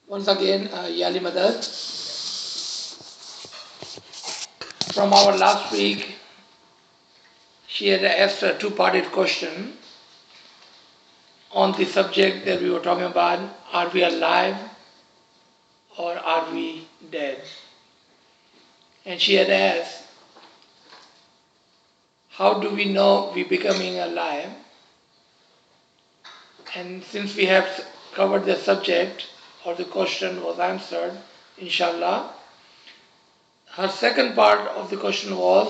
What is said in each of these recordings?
Once again, Yali Madad. From our last week, she had asked a two-parted question on the subject that we were talking about, are we alive or are we dead? And she had asked, how do we know we're becoming alive? And since we have covered the subject, or the question was answered, inshallah, her second part of the question was,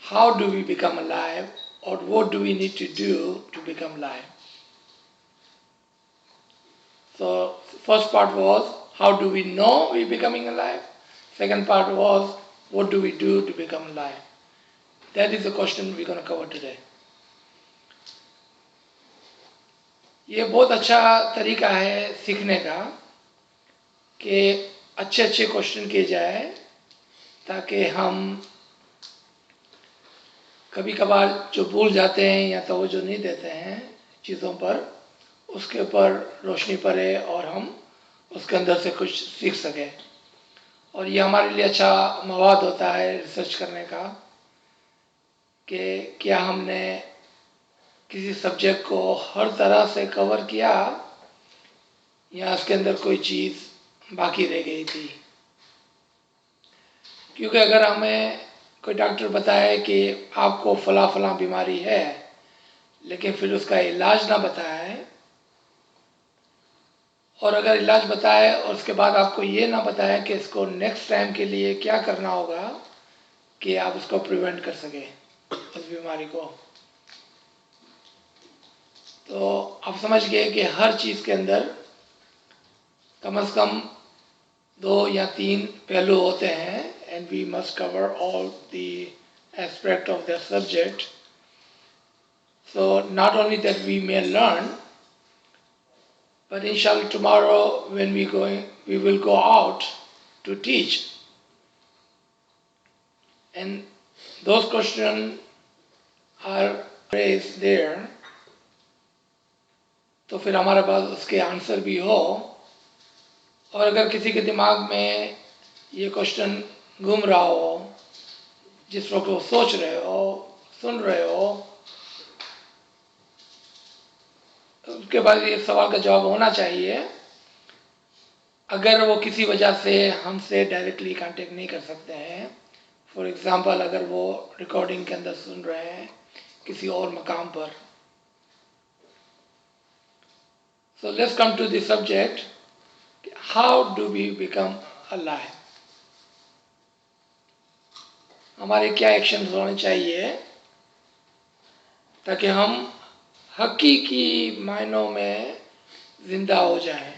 how do we become alive, or what do we need to do to become alive? So, first part was, how do we know we're becoming alive? Second part was, what do we do to become alive? That is the question we're going to cover today. ये बहुत अच्छा तरीका है सीखने का कि अच्छे अच्छे क्वेश्चन किए जाए ताकि हम कभी कभार जो भूल जाते हैं या तवज्जो नहीं देते हैं चीज़ों पर उसके ऊपर रोशनी पड़े और हम उसके अंदर से कुछ सीख सकें और ये हमारे लिए अच्छा मवाद होता है रिसर्च करने का कि क्या हमने किसी सब्जेक्ट को हर तरह से कवर किया या उसके अंदर कोई चीज़ बाकी रह गई थी क्योंकि अगर हमें कोई डॉक्टर बताए कि आपको फला फला बीमारी है लेकिन फिर उसका इलाज ना बताए और अगर इलाज बताए और उसके बाद आपको ये ना बताए कि इसको नेक्स्ट टाइम के लिए क्या करना होगा कि आप उसको प्रिवेंट कर सकें उस बीमारी को तो आप समझ गए कि हर चीज़ के अंदर कम से कम 2 या 3 पहलू होते हैं and we must cover all the aspect of the subject. So not only that we may learn, but inshallah tomorrow when we will go out to teach. And those questions are raised there. तो फिर हमारे पास उसके answer भी हो और अगर किसी के दिमाग में ये क्वेश्चन घूम रहा हो जिस वक्त वो सोच रहे हो सुन रहे हो उसके बाद ये सवाल का जवाब होना चाहिए अगर वो किसी वजह से हमसे डायरेक्टली कांटेक्ट नहीं कर सकते हैं फॉर एग्जांपल अगर वो रिकॉर्डिंग के अंदर सुन रहे हैं किसी और मकाम पर So let's come to the subject. How do we become alive? हमारे क्या एक्शंस होने चाहिए ताकि हम हकीकी मायनों में जिंदा हो जाएं।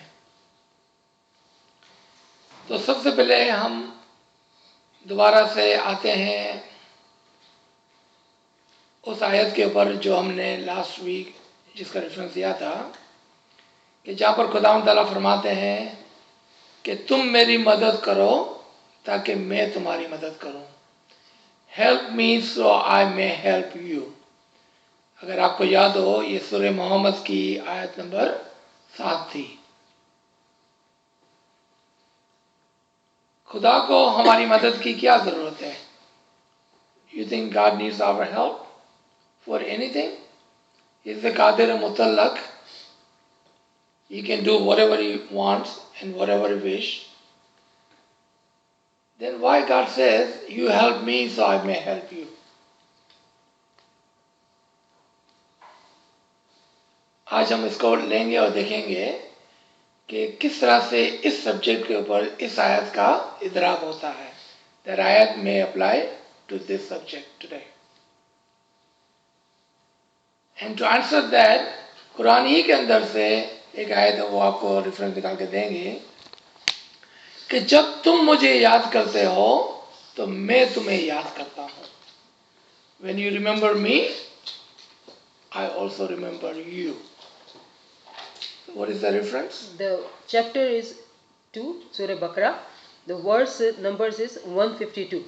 तो सबसे पहले हम दोबारा से आते हैं उस आयत के ऊपर जो हमने लास्ट वीक जिसका रेफरेंस दिया था कि जहाँ पर खुदावंद ताला फरमाते हैं कि तुम मेरी मदद करो ताकि मैं तुम्हारी मदद करूं help me so I may help you अगर आपको याद हो ये सूरह मोहम्मद की आयत नंबर 7 थी खुदा को हमारी मदद की क्या जरूरत है you think God needs our help for anything is the Qadir Mutlaq He can do whatever he wants and whatever he wish. Then why God says, you help me so I may help you? आज हम इसको लेंगे और देखेंगे कि किस तरह से इस सब्जेक्ट के ऊपर इस आयत का इदराक होता है That ayat may apply to this subject today. And to answer that, Quran ही के अंदर से एक आयत है वो आपको रेफरेंस निकाल के देंगे कि जब तुम मुझे याद करते हो तो मैं तुम्हें याद करता हूँ When you remember me, I also remember you. So what is the reference? The chapter is 2, Surah Baqarah. The verse numbers is 152.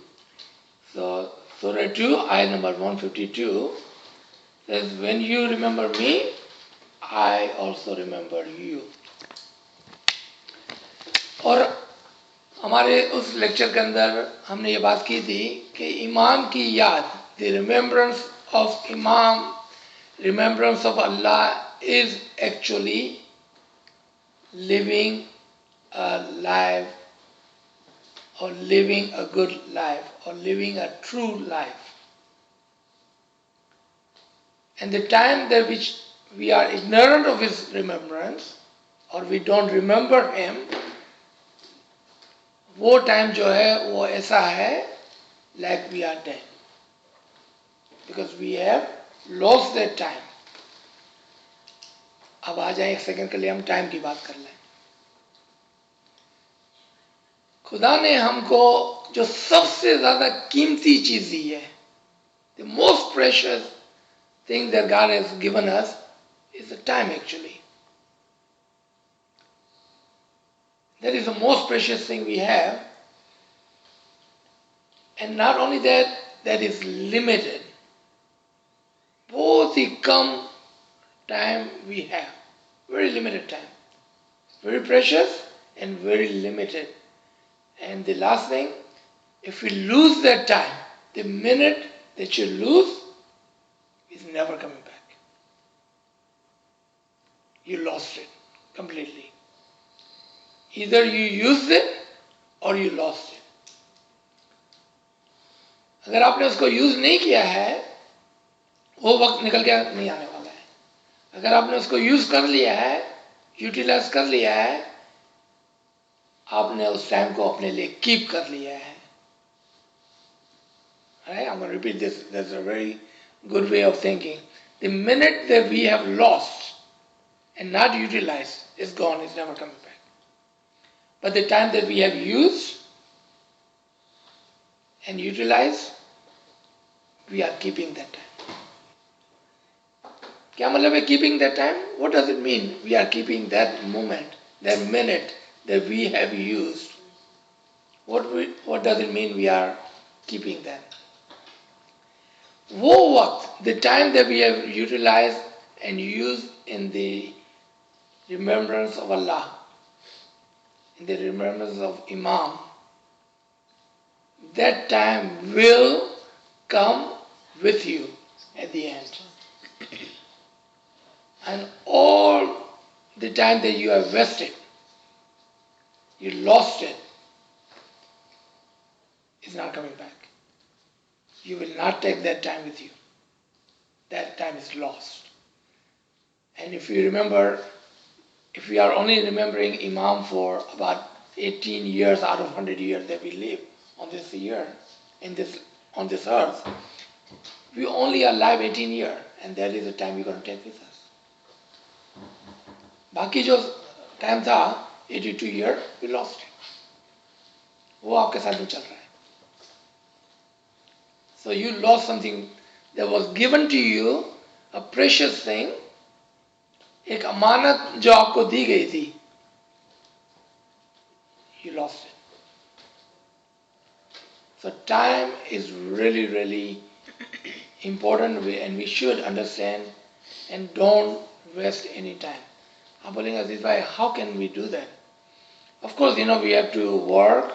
So Surah 2, ayat number 152 says, when you remember me, I also remember you. और हमारे उस lecture के अंदर हमने ये बात की थी कि इमाम की याद, द रिमेम्बरेंस ऑफ इमाम, remembrance of Allah is actually living a life, or living a good life, or living a true life. And the time that which we are ignorant of his remembrance, or we don't remember him, वो time जो है वो ऐसा है like we are dead, because we have lost that time. अब आ जाए एक second के लिए हम टाइम की बात कर लें. खुदा ने हमको जो सबसे ज्यादा कीमती चीज दी है, the most precious thing that God has given us is the time actually. That is the most precious thing we have. And not only that, that is limited. बहुत ही कम time we have. Very limited time. Very precious and very limited. And the last thing, if we lose that time, the minute that you lose is never coming back. You lost it completely. Either you used it or you lost it. अगर आपने उसको use नहीं किया है, वो वक्त निकल के नहीं आने वाला है. अगर आपने उसको यूज कर लिया है, यूटिलाइज कर लिया है, आपने उस टाइम को अपने लिए कीप कर लिया है. Right? I'm going to repeat this. That's a very good way of thinking. The minute that we have lost and not utilized is gone, it's never coming back. But the time that we have used and utilized, we are keeping that time. क्या मतलब है keeping that time? What does it mean? We are keeping that moment, that minute that we have used. What does it mean we are keeping that? वो वक्त, the time that we have utilized and used in the remembrance of Allah, in the remembrance of Imam, that time will come with you at the end. And all the time that you have wasted, you lost it, is not coming back. You will not take that time with you. That time is lost. And if you remember, if we are only remembering Imam for about 18 years out of 100 years that we live on this year, on this earth, we only are alive 18 years, and that is the time we're going to take with us. बाकी जो time था 82 years, we lost it. वो आपके साथ नहीं चल रहा है. So you lost something that was given to you, a precious thing, एक अमानत जो आपको दी गई थी. You lost it. So time is really, really important, and we should understand and don't waste any time. आप बोलेंगे अजीज भाई, how can we do that? Of course, we have to work,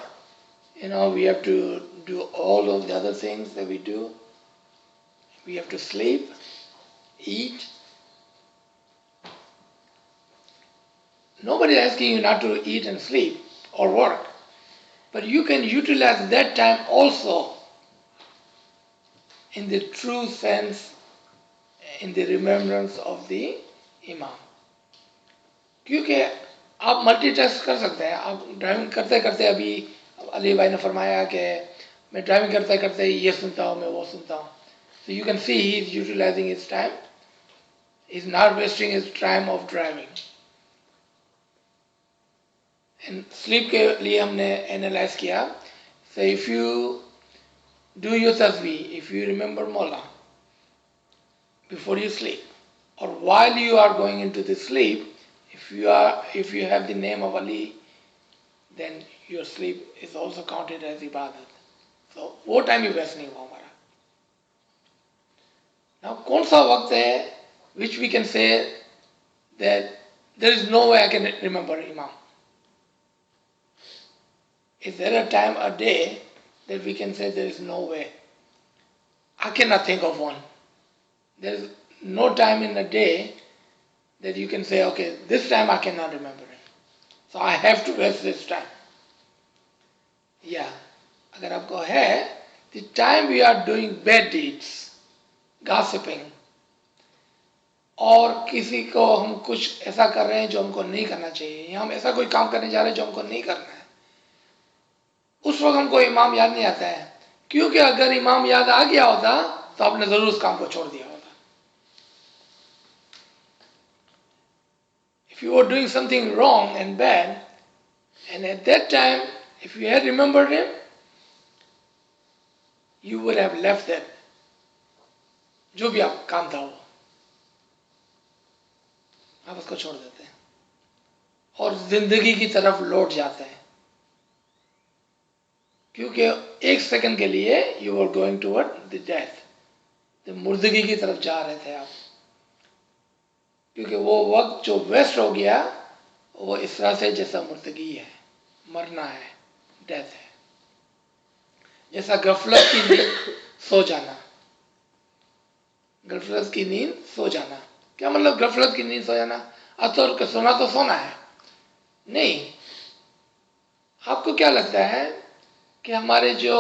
we have to do all of the other things that we do. We have to sleep, eat. Nobody is asking you not to eat and sleep or work. But you can utilize that time also in the true sense, in the remembrance of the Imam. क्योंकि आप multitask कर सकते हैं. आप driving करते करते, अभी अली भाई ने फरमाया कि मैं ड्राइविंग करते करते ये सुनता हूँ, मैं वो सुनता हूँ. So you can see he is utilizing his time. He is not wasting his time of driving. And sleep के लिए हमने analyze किया. So if you do your tasbih, if you remember Mawla before you sleep, or while you are going into the sleep, if you have the name of Ali, then your sleep is also counted as ibadat. So वो time ही waste नहीं हुआ हमारा. Now कौन सा वक्त है which we can say that there is no way I can remember Imam. Is there a time, a day, that we can say there is no way? I cannot think of one. There is no time in a day that you can say, okay, this time I cannot remember it. So I have to rest this time. Yeah. अगर आपको है, the time we are doing bad deeds, gossiping, और किसी को हम कुछ ऐसा कर रहे हैं जो हमको नहीं करना चाहिए, या हम ऐसा कोई काम करने जा रहे हैं जो हमको नहीं करना है, उस वक्त हमको इमाम याद नहीं आता है, क्योंकि अगर इमाम याद आ गया होता तो आपने जरूर उस काम को छोड़ दिया होता. If you were doing something wrong and bad, and at that time, if you had remembered him, you would have left that. जो भी आप काम था वो आप उसको छोड़ देते हैं और जिंदगी की तरफ लौट जाते हैं, क्योंकि एक सेकंड के लिए you were going toward the death, तो मुर्दगी की तरफ जा रहे थे आप, क्योंकि वो वक्त जो वेस्ट हो गया वो इस तरह से जैसा मुर्दगी है, मरना है, डेथ है, जैसा गफलत की नींद सो जाना. गफलत की नींद सो जाना, क्या मतलब गफलत की नींद सो जाना? अतुल के सोना तो सोना है नहीं. आपको क्या लगता है कि हमारे जो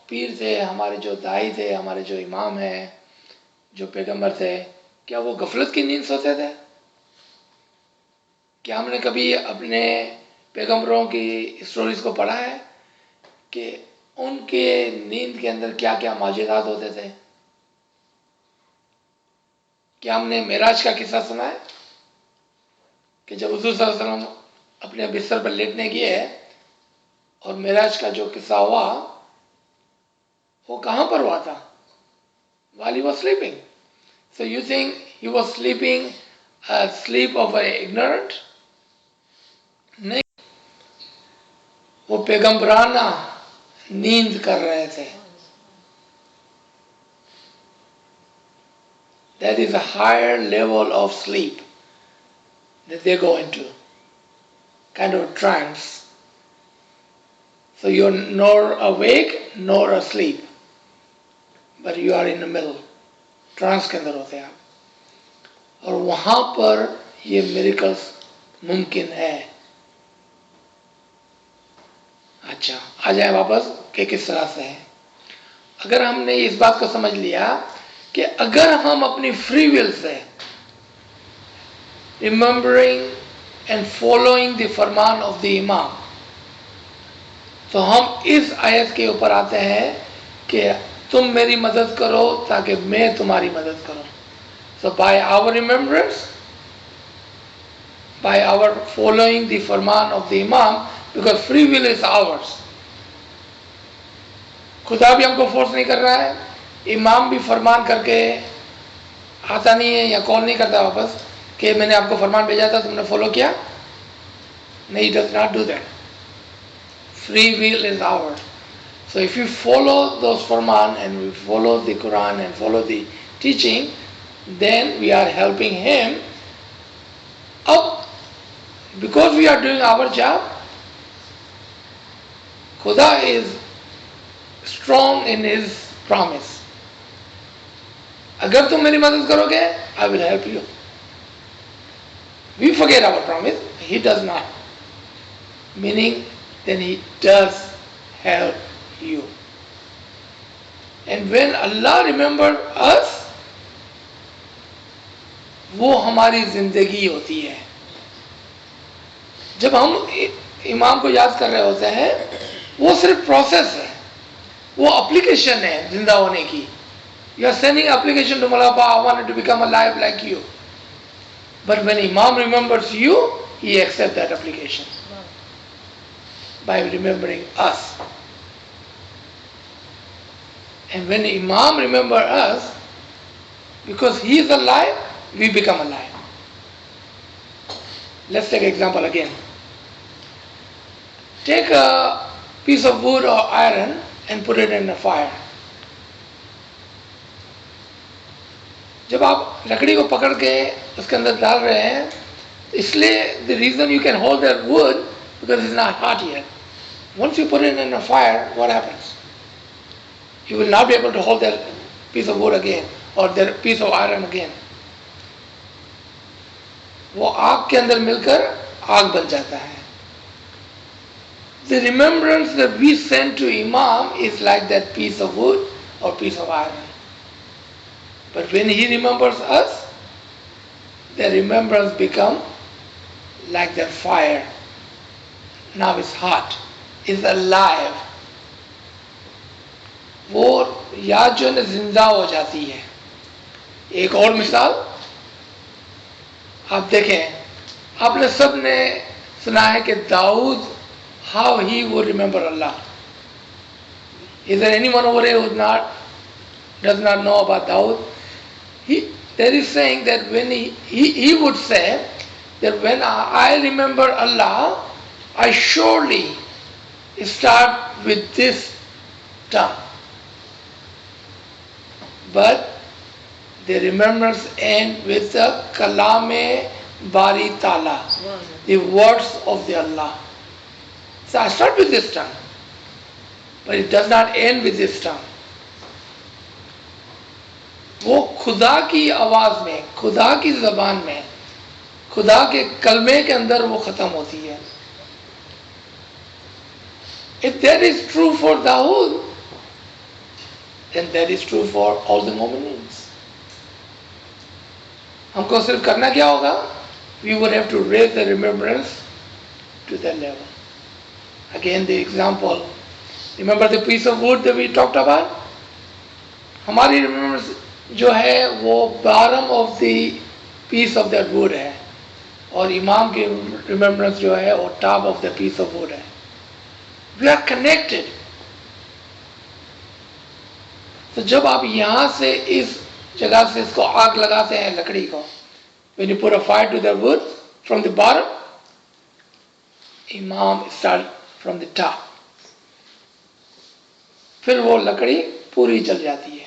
पीर थे, हमारे जो दाई थे, हमारे जो इमाम हैं, जो पैगंबर थे, क्या वो गफलत की नींद सोते थे? क्या हमने कभी अपने पैगंबरों की स्टोरीज को पढ़ा है कि उनके नींद के अंदर क्या क्या माजिज़ात होते थे? क्या हमने मेराज का किस्सा सुना है कि जब हुज़ूर सल्लल्लाहु अलैहि वसल्लम अपने बिस्तर पर लेटने गए और मेराज का जो किस्सा हुआ वो कहाँ पर हुआ था? While he was sleeping. So you think he was sleeping a sleep of an ignorant? नहीं, वो पैगंबराना नींद कर रहे थे. That is a higher level of sleep that they go into, kind of a trance. So you're nor awake nor asleep, but you are in the middle. Trance के अंदर होते हैं आप, और वहां पर ये मिरेकल्स मुमकिन है. अच्छा, आ जाए वापस कि किस तरह से है. अगर हमने इस बात को समझ लिया कि अगर हम अपनी free will say remembering and following the Farman of the इमाम, तो हम इस आयत के ऊपर आते हैं कि तुम मेरी मदद करो ताकि मैं तुम्हारी मदद करूं. So by our remembrance, by our following the Farman of the imam, because free will is ours. खुदा भी हमको फोर्स नहीं कर रहा है, इमाम भी फरमान करके आता नहीं है या कॉल नहीं करता वापस कि मैंने आपको फरमान भेजा था तुमने फॉलो किया. नहीं, does not do that. Free will is ours. So if we follow those Farman and we follow the Quran and follow the teaching, then we are helping him up, because we are doing our job. Khuda is strong in his promise. अगर तुम मेरी मदद करोगे, I will help you. We forget our promise, he does not. Meaning, then he does help you. And when Allah remembers us, वो हमारी जिंदगी होती है. जब हम इमाम को याद कर रहे होते हैं, वो सिर्फ प्रोसेस है, वो एप्लीकेशन है जिंदा होने की. You are sending application to Malapa, I wanted to become alive like you. But when Imam remembers you, he accepts that application by remembering us. And when Imam remembers us, because he is alive, we become alive. Let's take an example again. Take a piece of wood or iron and put it in a fire. जब आप लकड़ी को पकड़ के उसके अंदर डाल रहे हैं इसलिए the reason you can hold that wood because it's not hot yet. Once you put it in a fire, what happens? You will not be able to hold that piece of wood again or that piece of iron again. वो आग के अंदर मिलकर आग बन जाता है. The remembrance that we send to Imam is like that piece of wood or piece of iron. But when he remembers us, the remembrance become like that fire. Now it's hot, it's alive. वो याद जो है जिंदा हो जाती है. एक और मिसाल आप देखें, आपने सब ने सुना है कि Dawood how he would remember Allah. Is there anyone over here who does not know about Dawood? There is saying that when he would say that when I remember Allah, I surely start with this tongue. But the remembrance end with the kalame bari tala, the words of the Allah. So I start with this tongue, but it does not end with this tongue. वो खुदा की आवाज में, खुदा की जबान में, खुदा के कलमे के अंदर वो खत्म होती है. If that is true for Dawood, then that is true for all the Mu'minins. हमको सिर्फ करना क्या होगा? We would have to raise the remembrance to that level. Again the example, remember the piece of wood that we talked about? हमारी remembrance जो है वो bottom of the piece of that wood है और इमाम की remembrance जो है वो top of the piece of wood है. We are connected. तो जब आप यहाँ से इस जगह से इसको आग लगाते हैं लकड़ी को, when you put a fire to the wood from the bottom, Imam start from the top. फिर वो लकड़ी पूरी जल जाती है.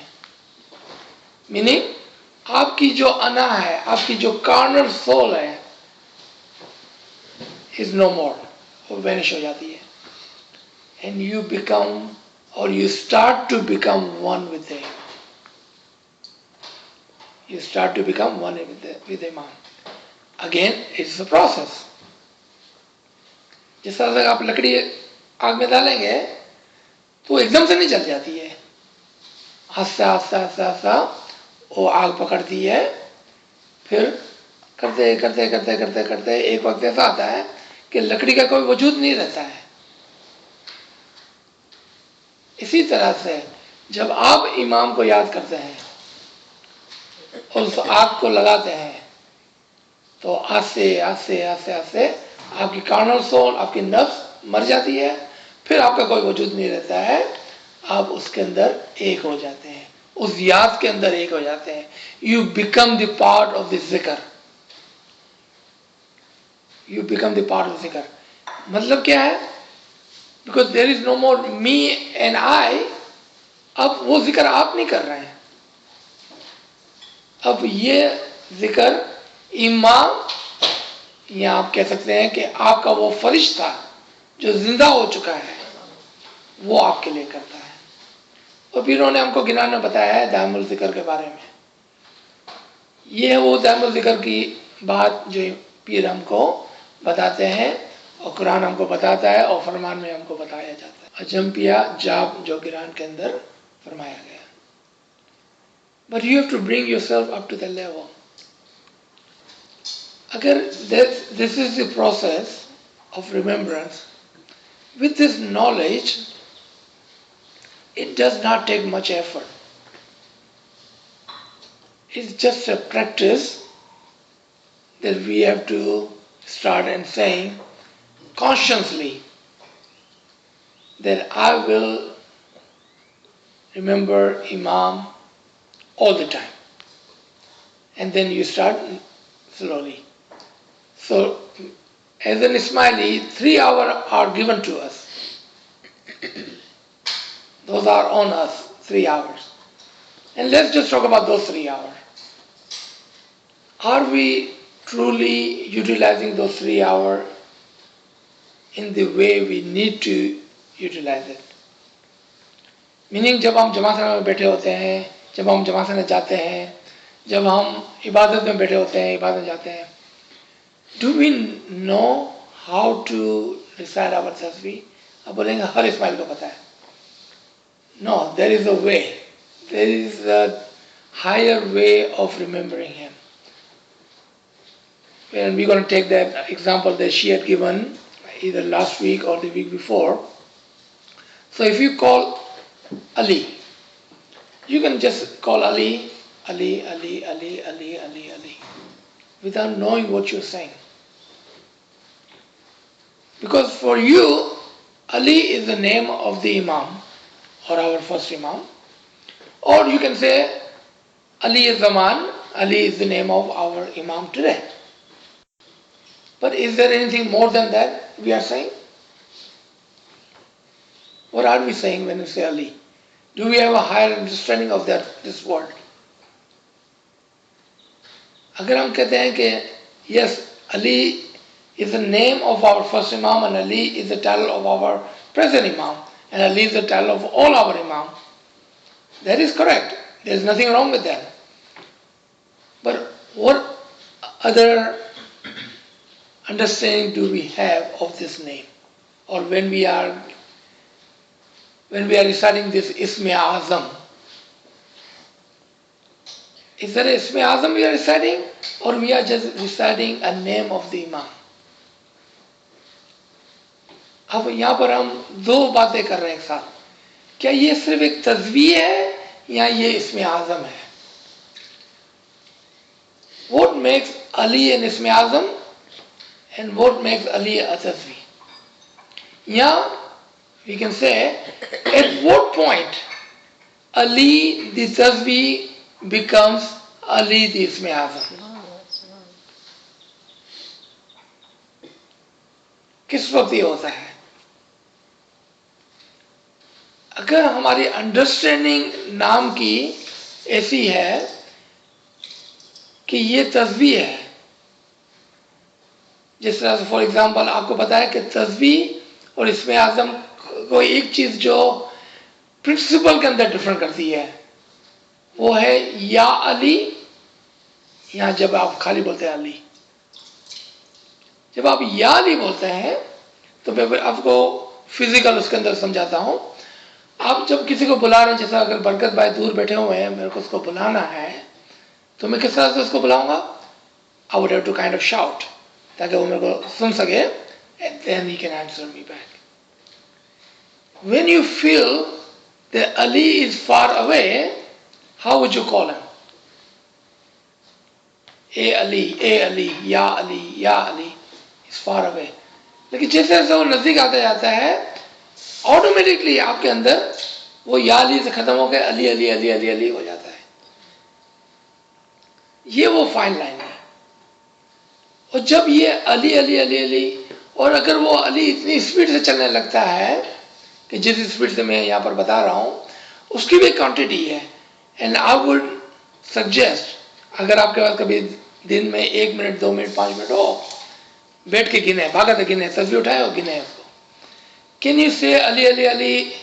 मीनिंग आपकी जो अना है, आपकी जो कार्नल सोल है, is no more, वो वैनिश हो जाती है. And you become or you start to become one with him. You start to become one with Imam. Again, it's a process. जिस तरह से आप लकड़ी आग में डालेंगे तो एकदम से नहीं जल जाती है. आस्ता आस्ता आस्ता आस्ता वो आग पकड़ती है. फिर करते करते करते करते करते एक वक्त ऐसा आता है कि लकड़ी का कोई वजूद नहीं रहता है. इसी तरह से जब आप इमाम को याद करते हैं और उस आग को लगाते हैं तो आस्ते आस्ते आस्ते आस्ते आपकी कार्नल सोल, आपकी नफ्स मर जाती है. फिर आपका कोई वजूद नहीं रहता है. आप उसके अंदर एक हो जाते हैं, उस याद के अंदर एक हो जाते हैं. You become the part of the zikr. You become the part of zikr. मतलब क्या है? Because there is no more me and I. अब वो जिक्र आप नहीं कर रहे हैं. अब ये जिक्र इमाम, या आप कह सकते हैं कि आपका वो फरिश्ता जो जिंदा हो चुका है वो आपके लिए करता है. और पीरों ने हमको गिनान में बताया है दामुल जिक्र के बारे में. ये है वो दामुल जिक्र की बात जो पीर हमको बताते हैं और कुरान हमको बताता है और फरमान में हमको बताया जाता है. अजम्पिया जाप जो कुरान के अंदर फरमाया गया. But you have to bring yourself up to the level. अगर this is the process of remembrance, with this knowledge, it does not take much effort. It's just a practice that we have to start and saying consciously that I will remember Imam all the time. And then you start slowly. So, as an Ismaili, 3 hours are given to us. Those are on us, 3 hours. And let's just talk about those 3 hours. Are we truly utilizing those 3 hours in the way we need to utilize it. Meaning जब हम जमाखना में बैठे होते हैं, जब हम जमाखना जाते हैं, जब हम इबादत में बैठे होते हैं, इबादत जाते हैं, do we know how to recite our tasbih? आप बोलेंगे हर इस्माइल को पता है. No, there is a way. There is a higher way of remembering him. And we're going to take that example that she had given either last week or the week before. So if you call Ali, you can just call Ali, Ali, Ali, Ali, Ali, Ali, Ali, without knowing what you're saying. Because for you, Ali is the name of the Imam or our first Imam. Or you can say Ali is Zaman, Ali is the name of our Imam today. But is there anything more than that we are saying? What are we saying when we say Ali? Do we have a higher understanding of this word? अगर हम कहते हैं कि yes, Ali is the name of our first Imam and Ali is the title of our present Imam and Ali is the title of all our Imam, that is correct. There is nothing wrong with that. But what other understanding do we have of this name? Or when we are reciting this Isme Azam, is there a Isme Azam we are reciting, or we are just reciting a name of the Imam? अब यहाँ पर हम दो बातें कर रहे हैं एक साथ. क्या ये सिर्फ एक तस्वीर है या ये इसमें आज़म है? What makes Ali an Isme Azam and what makes Ali a tasbih? Yeah, we can say at what point Ali the tasbih becomes Ali the Isme Azam. किस वक्त ये होता है? अगर हमारी अंडरस्टैंडिंग नाम की ऐसी है कि ये तस्बीह है, जिस तरह से फॉर एग्जांपल आपको पता है कि तस्बीह और इसमें आज़म को एक चीज़ जो प्रिंसिपल के अंदर डिफरेंट करती है वो है या अली, या जब आप खाली बोलते हैं अली. जब आप या अली बोलते हैं तो मैं आपको फिजिकल उसके अंदर समझाता हूँ. आप जब किसी को बुला रहे हैं, जैसा अगर बरकत भाई दूर बैठे हुए हैं, मेरे को उसको बुलाना है, तो मैं किस तरह से उसको बुलाऊंगा? I would have to kind of shout ताकि वो मेरे को सुन सके, and then he can answer me back. When you feel that Ali is far away, how would you call him? A Ali, Ya Ali, Ya Ali is far away. लेकिन जैसे जैसे वो नज़दीक आता जाता है, ऑटोमेटिकली आपके अंदर वो या अली से खत्म हो गया अली अली अली अली अली हो जाता है. ये वो फाइन लाइन है. और जब ये अली अली अली अली, और अगर वो अली इतनी स्पीड से चलने लगता है कि जिस स्पीड से मैं यहाँ पर बता रहा हूँ उसकी भी क्वांटिटी है. एंड आई वुड सजेस्ट, अगर आपके पास कभी दिन में 1 मिनट 2 मिनट 5 मिनट हो, बैठ के गिने, भागा तो गिने, तस्वीर उठाए और गिने उसको. Can you say Ali Ali Ali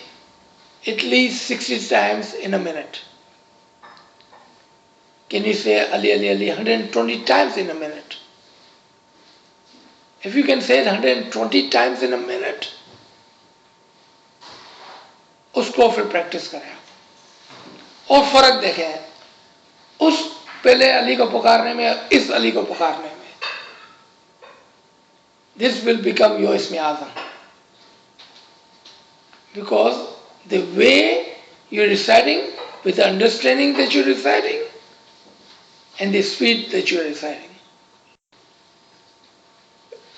at least 60 times in a minute? Can you say Ali Ali Ali 120 times in a minute? If you can say it 120 times in a minute, उसको फिर practice करें और फर्क देखें उस पहले अली को पुकारने में, इस अली को पुकारने में. This will become your Isme Azam. Because the way you're reciting, with the understanding that you're reciting, and the speed that you're reciting.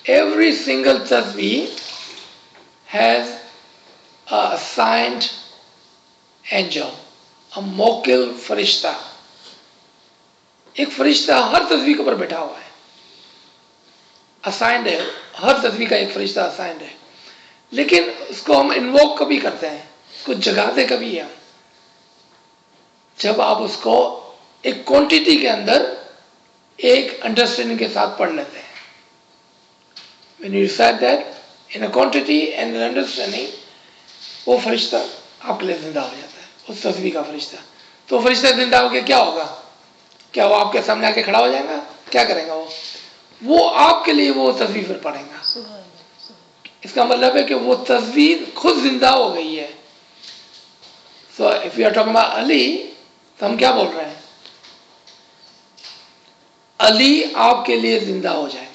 Every single tasbih has a assigned angel, a mokil farishta. एक फरिश्ता हर तस्बीह के ऊपर बैठा हुआ है, assigned है. हर तस्बीह का एक फरिश्ता assigned है. लेकिन उसको हम इन्वोक कभी करते हैं, उसको जगाते कभी हैं जब आप उसको एक क्वांटिटी के अंदर ایک انڈرسٹینڈنگ کے ساتھ پڑھ لیتے ہیں. when you recite that in a quantity and an understanding, وہ فرشتہ آپ کے لیے زندہ ہو جاتا ہے، اس تصویر کا فرشتہ. تو فرشتہ زندہ ہو کے کیا ہوگا؟ کیا وہ آپ کے سامنے آ کے کھڑا ہو جائے گا؟ کیا کرے گا وہ آپ کے لیے وہ تصویر پھر پڑھیں گا. اس کا مطلب ہے کہ وہ تصویر خود زندہ ہو گئی ہے. So if you are talking about Ali, تو ہم کیا بول رہے ہیں؟ علی آپ کے لیے زندہ ہو جائے گا،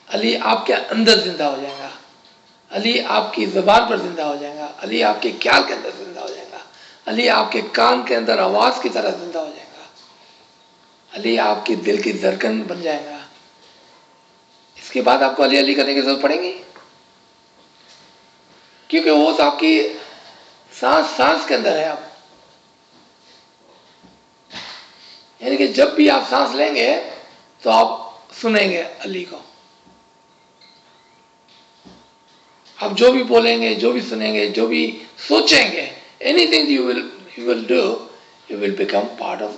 علی آپ کے اندر زندہ ہو جائے گا، علی آپ کی زبان پر زندہ ہو جائے گا، علی آپ کے خیال کے اندر زندہ ہو جائے گا، علی آپ کے کان کے اندر آواز کی طرح زندہ ہو جائے گا، علی آپ کی دل کی دھڑکن بن جائے گا. اس کے بعد آپ کو علی علی کرنے کی ضرورت پڑے گی، کیونکہ وہ تو آپ کی سانس سانس کے اندر ہے. آپ یعنی کہ جب بھی آپ سانس لیں گے تو آپ سنیں گے علی کو. آپ جو بھی بولیں گے، جو بھی سنیں گے، جو بھی سوچیں گے، anything you will do, you will become part of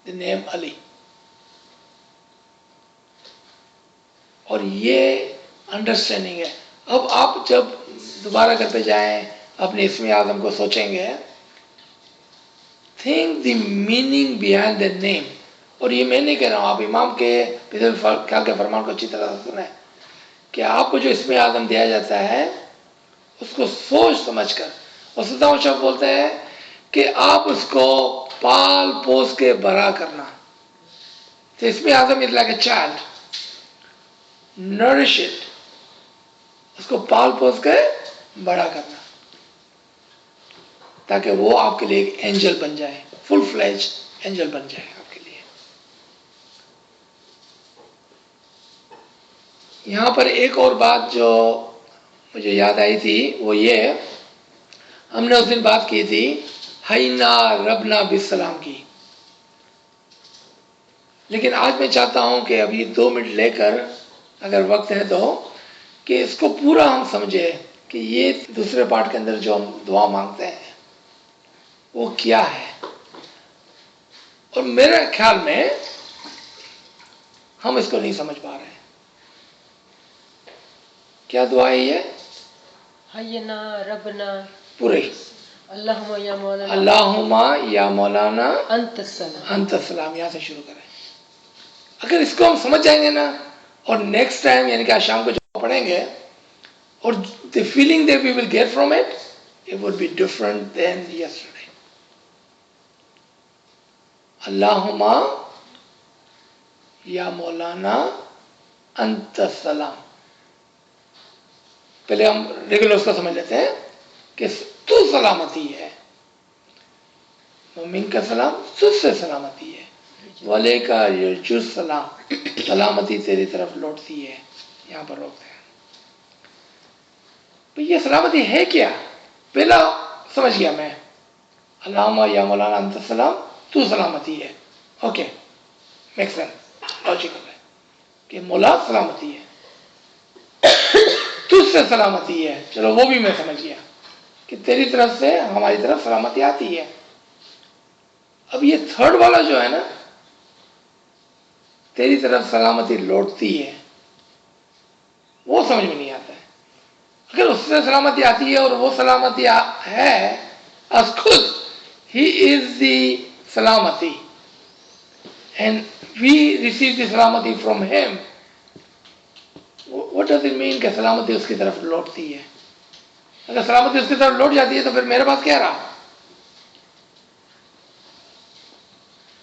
the name Ali. اور یہ انڈرسٹینڈنگ ہے. اب آپ جب دوبارہ گھر پہ جائیں، اپنے اسم اعظم کو سوچیں گے، think the meaning behind the name. اور یہ میں نہیں کہہ رہا ہوں، آپ امام کے خیال کے فرمان کو اچھی طرح سے سنیں کہ آپ کو جو اسم اعظم دیا جاتا ہے اس کو سوچ سمجھ کر، اور سلطان شاہ بولتے ہیں کہ آپ اس کو پال پوس کے بڑا کرنا. تو Ism Azam is like a child, nourish it, اس کو پال پوس کے بڑا کرنا تاکہ وہ آپ کے لیے ایک اینجل بن جائے، فل فلیج اینجل بن جائے آپ کے لیے. یہاں پر ایک اور بات جو مجھے یاد آئی تھی وہ یہ، ہم نے اس دن بات کی تھی حینا ربنا بالسلام کی، لیکن آج میں چاہتا ہوں کہ ابھی 2 منٹ لے کر، اگر وقت ہے تو، کہ اس کو پورا ہم سمجھے کہ یہ دوسرے پارٹ کے اندر جو ہم دعا مانگتے ہیں وہ کیا ہے. اور میرے خیال میں ہم اس کو نہیں سمجھ پا رہے ہیں. کیا دعا ہے یہ؟ حینا ربنا پورے اللہم یا مولانا اللہم یا مولانا انت السلام. انت السلام، یہاں سے شروع کریں. اگر اس کو ہم سمجھ جائیں گے نا، اور نیکسٹ ٹائم یعنی کہ آج شام کو جو پڑھیں گے، اور the feeling that we will get from it, it would be different than yesterday. اللہم یا مولانا انت السلام. پہلے ہم ریگولر اس کو سمجھ لیتے ہیں کہ تو سلامتی ہے، مومن کا سلام تجھ سے سلامتی ہے، والے کا یرجو السلام، سلامتی تیری طرف لوٹتی ہے. یہاں پر روکتے ہیں. یہ سلامتی ہے کیا؟ پہلا سمجھ گیا میں، اللہم یا مولانا انت السلام، تو سلامتی ہے. اوکے، میک سینس، لاجیکل ہے کہ مولا سلامتی ہے، تجھ سے سلامتی ہے. چلو وہ بھی میں سمجھ گیا کہ تیری طرف سے ہماری طرف سلامتی آتی ہے. اب یہ تھرڈ والا جو ہے نا، تیری طرف سلامتی لوٹتی ہے، وہ سمجھ میں نہیں آتا ہے. اگر اس سے سلامتی آتی ہے اور وہ سلامتی ہے از خود، ہی از دی سلامتی اینڈ وی ریسیو دی سلامتی from him. What does it mean کہ سلامتی اس کی طرف لوٹتی ہے؟ اگر سلامتی اس کی طرف لوٹ جاتی ہے تو پھر میرے پاس کیا رہا؟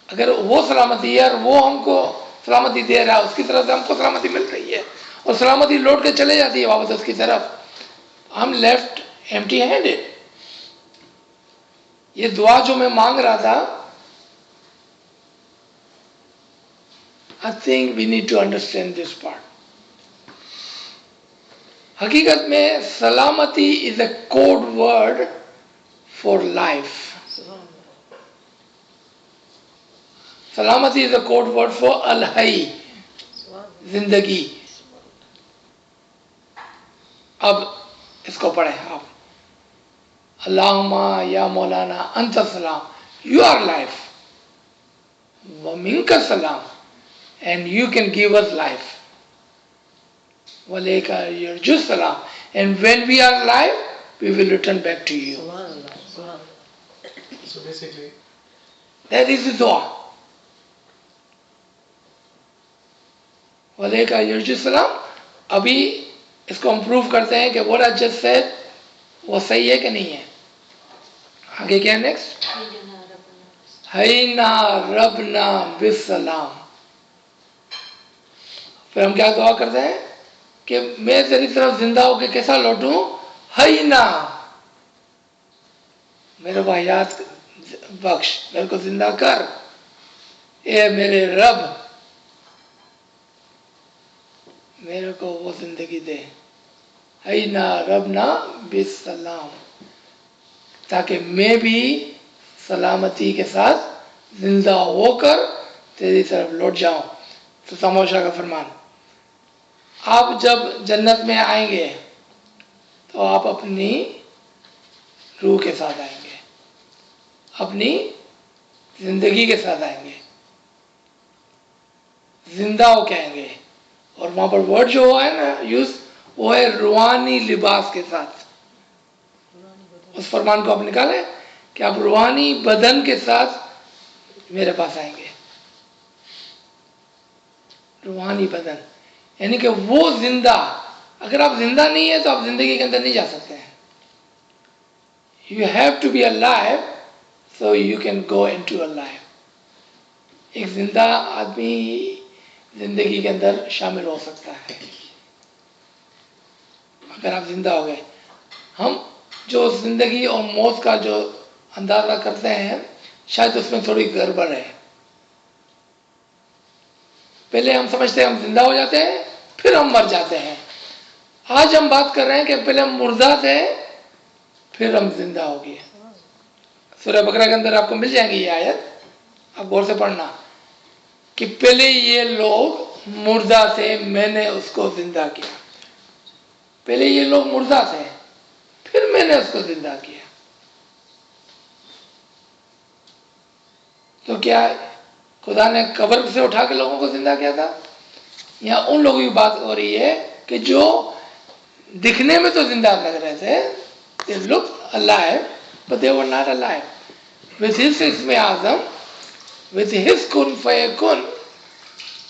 اگر وہ سلامتی ہے اور وہ ہم کو سلامتی دے رہا ہے، اس کی طرف سے ہم کو سلامتی مل رہی ہے، اور سلامتی لوٹ کے چلے جاتی ہے واپس اس کی طرف، ہم لیفٹ ایمٹی ہینڈڈ. یہ دعا جو میں مانگ رہا تھا، I think we need to understand this part. حقیقت میں سلامتی is a code word for life. سلامتی is a code word for الحی، زندگی. اب اس کو پڑھیں آپ، اللہم یا مولانا انت السلام، you are life. وَمِنْكَ salam, and you can give us life. وَلَيْكَ يَرْجُ salam, and when we are alive, we will return back to you. Subhanallah, subhanallah. So basically, That is the dua. وَلَيْكَ يَرْجُ salam. ابھی اس کو ہم proof کرتے ہیں کہ what I just said وہ صحیح ہے کہ نہیں ہے. آگے کیا ہے نیکسٹ؟ حینا ربنا بالسلام. پھر ہم کیا دعا کرتے ہیں کہ میں تیری طرف زندہ ہو کے کیسا لوٹوں؟ حینا، میرے کو حیات بخش، میرے کو زندہ کر، اے میرے رب میرے کو وہ زندگی دے. حینا ربنا بالسلام، تاکہ میں بھی سلامتی کے ساتھ زندہ ہو کر تیری طرف لوٹ جاؤں. تو سموشا کا فرمان، آپ جب جنت میں آئیں گے تو آپ اپنی روح کے ساتھ آئیں گے، اپنی زندگی کے ساتھ آئیں گے، زندہ ہو کے آئیں گے. اور وہاں پر ورڈ جو ہوا ہے نا یوز، وہ ہے روحانی لباس کے ساتھ. اس فرمان کو آپ نکالیں کہ آپ روحانی بدن کے ساتھ میرے پاس آئیں گے. روحانی بدن یعنی کہ وہ زندہ، اگر آپ زندہ نہیں ہیں تو آپ زندگی کے اندر نہیں جا سکتے ہیں. You have to be alive so you can go into alive. ایک زندہ آدمی زندگی کے اندر شامل ہو سکتا ہے اگر آپ زندہ ہو گئے. ہم جو زندگی اور موت کا جو اندازہ کرتے ہیں شاید اس میں تھوڑی گڑبڑ ہے. پہلے ہم سمجھتے ہیں ہم زندہ ہو جاتے ہیں پھر ہم مر جاتے ہیں. آج ہم بات کر رہے ہیں کہ پہلے ہم مردہ تھے پھر ہم زندہ ہو گئے. سورہ بقرہ کے اندر آپ کو مل جائیں گی یہ آیت، آپ غور سے پڑھنا کہ پہلے یہ لوگ مردہ تھے، میں نے اس کو زندہ کیا. پہلے یہ لوگ مردہ تھے پھر میں نے اس کو زندہ کیا. تو کیا خدا نے قبر سے اٹھا کے لوگوں کو زندہ کیا تھا؟ یا ان لوگوں کی بات ہو رہی ہے کہ جو دکھنے میں تو زندہ لگ رہے تھے، they looked alive but they were not alive. with his اسم اعظم، with his کن فیکن،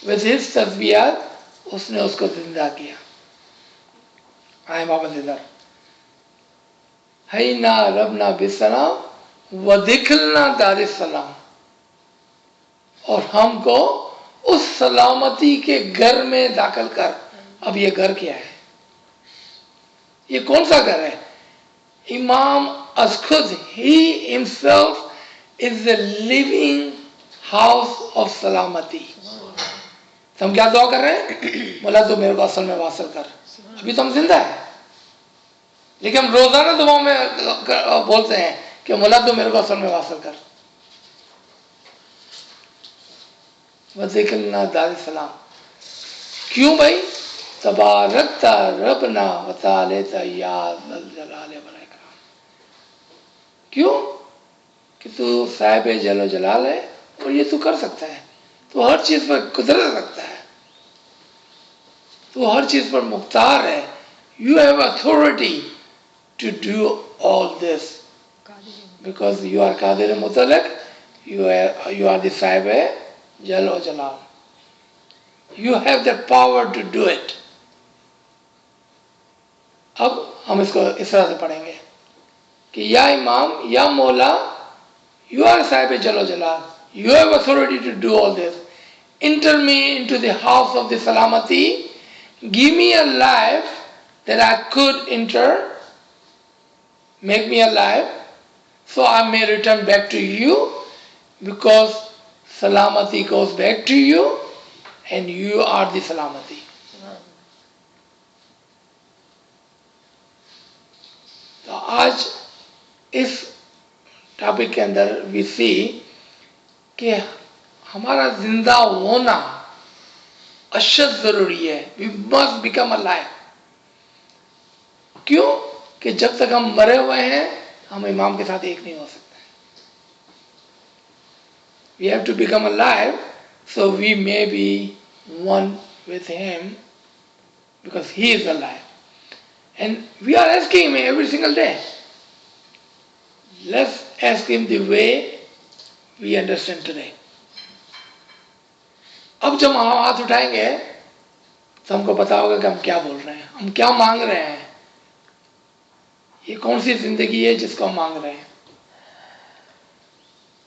with his تسبیحات اس نے اس کو زندہ کیا. آئیں واپس ادھر. حینا ربنا بالسلام ودخلنا دار السلام، اور ہم کو اس سلامتی کے گھر میں داخل کر. اب یہ گھر کیا ہے؟ یہ کون سا گھر ہے؟ امام از خود ہی himself is the living house of سلامتی. تو ہم کیا دعا کر رہے ہیں؟ مولا تو میرے کو اصل میں واصل کر. ابھی تو ہم زندہ ہیں لیکن ہم روزانہ دعاؤں میں بولتے ہیں کہ مولا تو میرے کو اصل میں واصل کر. وذکرنا دار السلام. کیوں بھائی؟ تبارکت ربنا وتعالیت یا ذا الجلال والاکرام. کیوں؟ کہ تو صاحب جل و جلال ہے اور یہ تو کر سکتا ہے، تو ہر چیز پر قدرت رکھتا ہے، تو ہر چیز پر مختار ہے. You have authority to do all this because you are قادر مطلق. You are the صاحب جل و جلال. You have the power to do it. اب ہم اس کو اس طرح سے پڑھیں گے کہ یا امام یا مولا، you are صاحب جل و جلال. You have authority to do all this. Enter me into the house of the salamati. Give me a life that I could enter. Make me alive so I may return back to you, because salamati goes back to you and you are the salamati. تو آج اس topic کے اندر وی سی کہ ہمارا زندہ ہونا اشد ضروری ہے. We must become alive. کیوں؟ کہ جب تک ہم مرے ہوئے ہیں ہم امام کے ساتھ ایک نہیں ہو سکتے. We have to become alive so we may be one with Him because He is alive. And we are asking Him every single day. Let's ask Him the way we understand today. अब जब हम हाथ उठाएंगे तो हमको पता होगा कि हम क्या बोल रहे हैं, हम क्या मांग रहे हैं, ये कौन सी जिंदगी है जिसको हम मांग रहे हैं.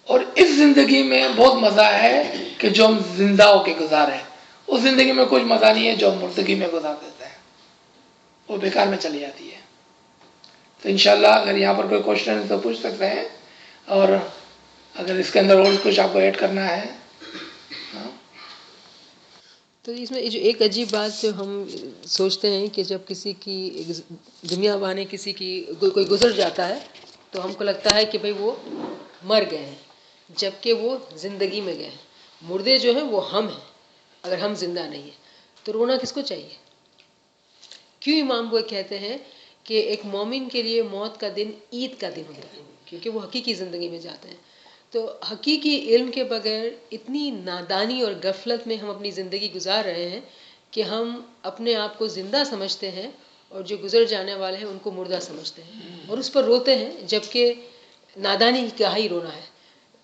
और इस जिंदगी में बहुत मजा है कि जो हम जिंदा होके गुजारे. उस जिंदगी में कुछ मजा नहीं है जो हम मुर्दगी में गुजार देते हैं, वो बेकार में चली जाती है. तो इंशाल्लाह अगर यहाँ पर कोई क्वेश्चन है तो पूछ सकते हैं, और अगर इसके अंदर और कुछ आपको ऐड करना है. तो इसमें जो एक अजीब बात जो हम सोचते हैं कि जब किसी की दुनिया बाने किसी की कोई गुजर जाता है तो हमको लगता है कि भाई वो मर गए हैं, जबकि वो ज़िंदगी में गए हैं. मुर्दे जो हैं वो हम हैं अगर हम जिंदा नहीं हैं. तो रोना किसको चाहिए? क्यों इमाम वो कहते हैं कि एक मोमिन के लिए मौत का दिन ईद का दिन होता है, क्योंकि वो हकीकी ज़िंदगी में जाते हैं. तो हकीकी इल्म के बगैर इतनी नादानी और गफलत में हम अपनी ज़िंदगी गुजार रहे हैं कि हम अपने आप को ज़िंदा समझते हैं और जो गुजर जाने वाले हैं उनको मुर्दा समझते हैं और उस पर रोते हैं, जबकि नादानी का ही रोना है.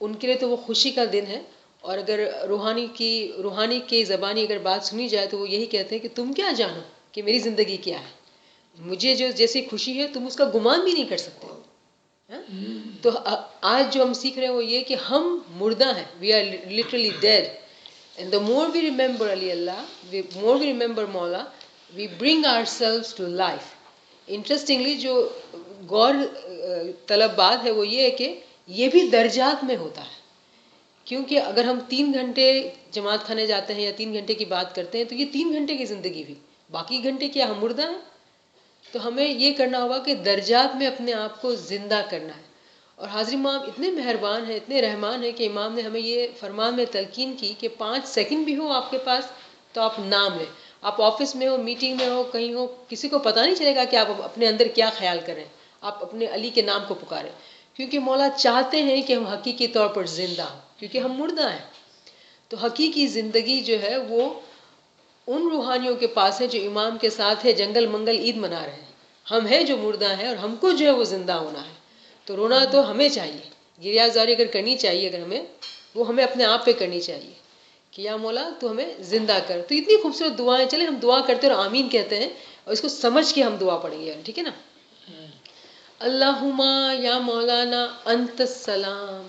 उनके लिए तो वो खुशी का दिन है. और अगर रूहानी की ज़बानी अगर बात सुनी जाए तो वो यही कहते हैं कि तुम क्या जानो कि मेरी ज़िंदगी क्या है, मुझे जो जैसी खुशी है तुम उसका गुमान भी नहीं कर सकते. तो आज जो हम सीख रहे हैं वो ये कि हम मुर्दा हैं, we are literally dead. And the more we remember Ali Allah, more we remember Maula, we bring ourselves to life. Interestingly जो गौर तलब बात है वो ये है कि ये भी दर्जात में होता है, क्योंकि अगर हम 3 घंटे जमात खाने जाते हैं या 3 घंटे की बात करते हैं तो ये 3 घंटे की ज़िंदगी भी, बाकी घंटे क्या हम मुर्दा हैं? तो हमें ये करना होगा कि दर्जात में अपने आप को ज़िंदा करना है. और हाज़िर इमाम इतने मेहरबान हैं, इतने रहमान हैं कि इमाम ने हमें ये फरमान में तलकीन की कि 5 सेकंड भी हो आपके पास तो आप नाम लें. आप ऑफिस में हो, मीटिंग में हो, कहीं हो, किसी को पता नहीं चलेगा कि आप अपने अंदर क्या ख्याल करें. आप अपने अली के नाम को पुकारें, क्योंकि मौला चाहते हैं कि हम हकीकी तौर पर ज़िंदा हों, क्योंकि हम मुर्दा हैं. तो हकीकी ज़िंदगी जो है वो उन रूहानियों के पास है जो इमाम के साथ है, जंगल मंगल ईद मना रहे हैं. हम हैं जो मुर्दा हैं और हमको जो है वो ज़िंदा होना है. तो रोना तो हमें चाहिए, गिरियाज़ारी अगर करनी चाहिए, अगर हमें वो हमें अपने आप पे करनी चाहिए कि या मौला तू हमें ज़िंदा कर. तो इतनी खूबसूरत दुआएं, चले हम दुआ करते और आमीन कहते हैं और इसको समझ के हम दुआ पढ़ेंगे, ठीक है ना. अल्लाहुम्मा या मौलाना अंतस सलाम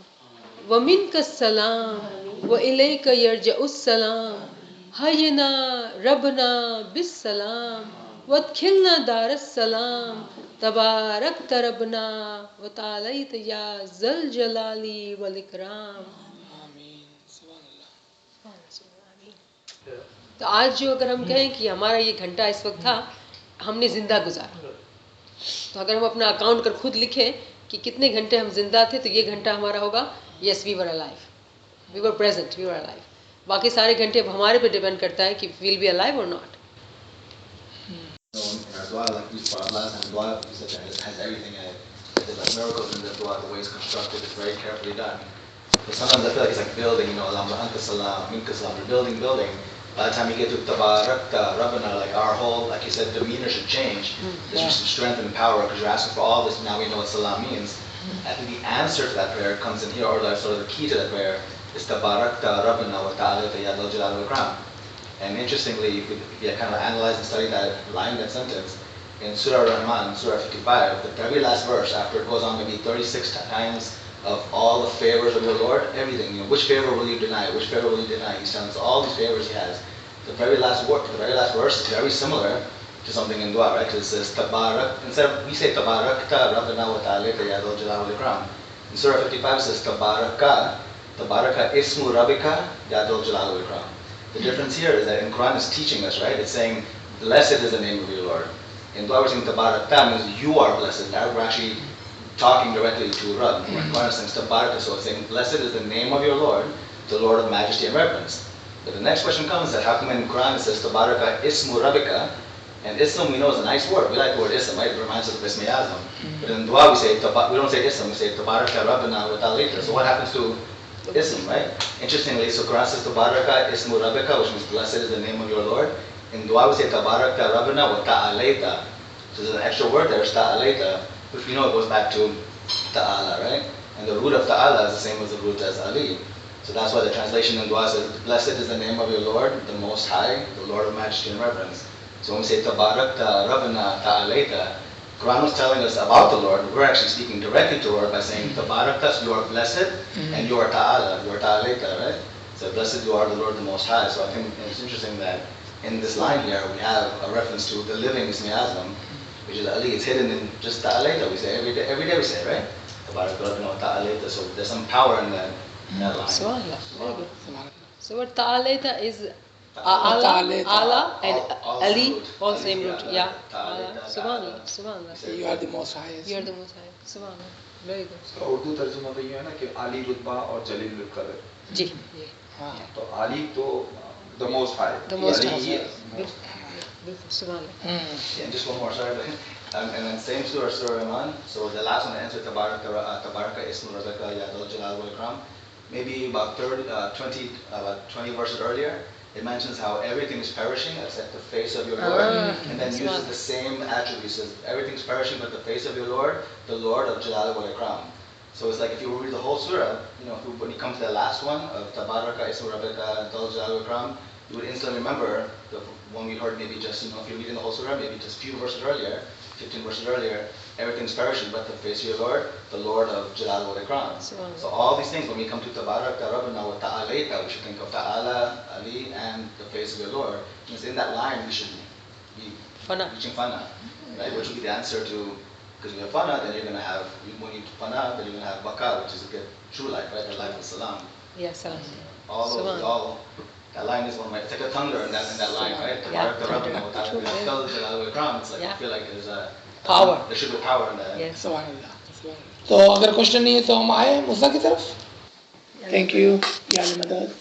व मिनकस सलाम व इलैका यरजउस सलाम हयना रबना बिस सलाम वदखिलना दारस सलाम तबारक तरबना व तालैत या जल जलाली वल इकराम. तो आज जो अगर हम कहें कि हमारा ये घंटा इस वक्त था, हमने ज़िंदा गुजारा, तो अगर हम अपना अकाउंट कर खुद लिखें कि कितने घंटे हम जिंदा थे तो ये घंटा हमारा होगा yes we were alive, we were present, we were alive. बाकी सारे घंटे अब हमारे पे डिपेंड करता है कि विल बी अलाइव और not. Like we spoke last time, dua has everything in it. There's like miracles in the dua, the way it's constructed, it's very carefully done. But sometimes I feel like it's like building, you know, Allahumma anta salam, minka salam, we're building. By the time you get to tabarakta, rabbana, like our whole, like you said, demeanor should change. There's some strength and power because you're asking for all this. Now we know what salam means. I think the answer to that prayer comes in here, or the sort of the key to that prayer is tabarakta, rabbana, wa ta'alita ya dal jalal wa ikram. And interestingly, if you kind of analyze and study that line, that sentence, in Surah Rahman, Surah 55, the very last verse, after it goes on maybe 36 times of all the favors of your Lord, everything, you know, which favor will you deny, which favor will you deny? He's telling us all these favors he has. The very last verse is very similar to something in dua, right? Because it says tabarak, instead of, we say tabarakta rabbana wa ta'alita ya dhal jalal wal ikram. In Surah 55 it says tabaraka ismu rabbika ya dhal jalal wal ikram. The difference here is that in Quran is teaching us, right? It's saying, blessed is the name of your Lord. In dua we're saying tabarakta means you are blessed. Now we're actually talking directly to Rabb. When Quran is saying tabaraka, so it's saying, blessed is the name of your Lord, the Lord of majesty and reverence. But the next question comes that how come in Quran it says tabaraka ismu rabbika, and ism we know is a nice word. We like the word ism, right? It reminds us of ismi azam. But in dua we don't say ism, we say tabaraka rabbana wa ta'alita. So what happens to ism, right? Interestingly, so Quran says Tabaraka ismu rabbika, which means blessed is the name of your Lord. In dua we say Tabaraka rabbana wa ta'alayta. So there's an extra word there, ta'alayta, which we know it goes back to ta'ala, right? And the root of ta'ala is the same as the root as Ali. So that's why the translation in dua says, blessed is the name of your Lord, the Most High, the Lord of Majesty and Reverence. So when we say Tabarakta rabbana ta'alayta, Quran was telling us about the Lord. We're actually speaking directly to the Lord by saying, Tabarakta, you are blessed, and you are ta'ala, you are ta'alayta, right? So blessed you are the Lord the Most High. So I think it's interesting that in this line here, we have a reference to the living Ismi Azam, which is Ali. It's hidden in just ta'alayta. We say every day we say, right? Tabarakta rabbana wa ta'alayta. So there's some power in that line. Subhanallah. Very good. So what ta'alayta is Ta'alayta. Allah and All Ali, root. all Ali, same yeah, root. like Yeah. ta'alayta, Subhanallah. ta'ala. Subhanallah. You are the most highest. You are the most high. Subhanallah. Very good. तो उर्दू तर्जुमा तो ये है ना कि आली रुतबा और जलील कदर, जी. जी. हाँ तो आली तो the most high, The most आली high. He Beautiful. Subhanallah. Yeah, and just one more, sorry. And then same surah, Surah Iman. So the last one, the answer, Tabaraka Ismu Rabbika Ya Dhul Jalal wal Ikram. Maybe about 20 verses earlier, it mentions how everything is perishing except the face of your Lord. And then uses the same attributes. Says everything's perishing but the face of your Lord, the Lord of Jalal wal Ikram. So it's like if you read the whole surah, you know, when you come to the last one of Tabaraka Ismu Rabbika Dhul Jalal wal Ikram, you would instantly remember the one we heard maybe just, you know, if you're reading the whole surah, maybe just a few verses earlier, 15 verses earlier, everything's perishing but the face of your Lord, the Lord of Jalal wal Ikram. So all these things, when we come to Tabaraka Rabbana wa Ta'alayta, we should think of Ta'ala, Ali, and the face of your Lord. Because in that line, we should be Fana. reaching Fana, right? Which will be the answer to, because you have Fana, then you're going to have, when you Fana, then you're going to have Baka, which is a good true life, right? The life of Salam. Yes, salam. All those, all, that line is one of my, it's like a thunder in that line, right? Yeah, Tabaraka Rabbana wa true, Ta'ala, yeah. Jalal wal Ikram. It's like, Yeah. I feel like there's a Power. There should be power in that. Yes. सुभान अल्लाह। तो अगर question नहीं है तो हम आए मूसा की तरफ। थैंक यू या अली मदद।